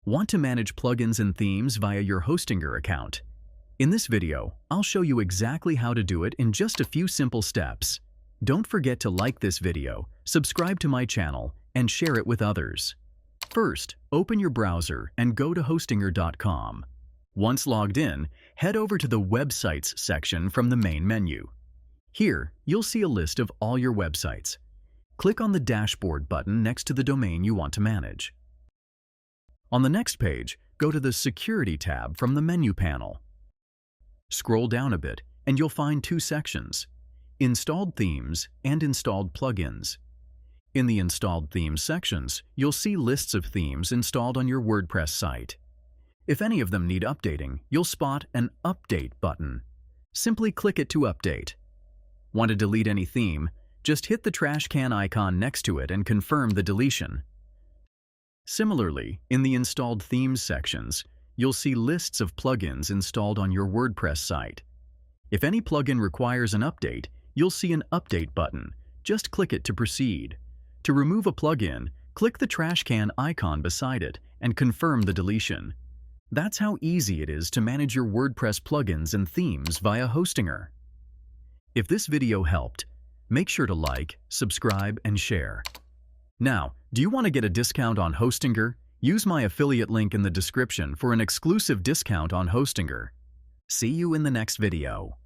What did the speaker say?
Want to manage plugins and themes via your Hostinger account? In this video, I'll show you exactly how to do it in just a few simple steps. Don't forget to like this video, subscribe to my channel, and share it with others. First, open your browser and go to hostinger.com. Once logged in, head over to the Websites section from the main menu. Here, you'll see a list of all your websites. Click on the Dashboard button next to the domain you want to manage. On the next page, go to the Security tab from the menu panel. Scroll down a bit, and you'll find two sections: Installed Themes and Installed Plugins. In the Installed Themes sections, you'll see lists of themes installed on your WordPress site. If any of them need updating, you'll spot an Update button. Simply click it to update. Want to delete any theme? Just hit the trash can icon next to it and confirm the deletion. Similarly, in the Installed Themes sections, you'll see lists of plugins installed on your WordPress site. If any plugin requires an update, you'll see an Update button. Just click it to proceed. To remove a plugin, click the trash can icon beside it and confirm the deletion. That's how easy it is to manage your WordPress plugins and themes via Hostinger. If this video helped, make sure to like, subscribe, and share. Now, do you want to get a discount on Hostinger? Use my affiliate link in the description for an exclusive discount on Hostinger. See you in the next video.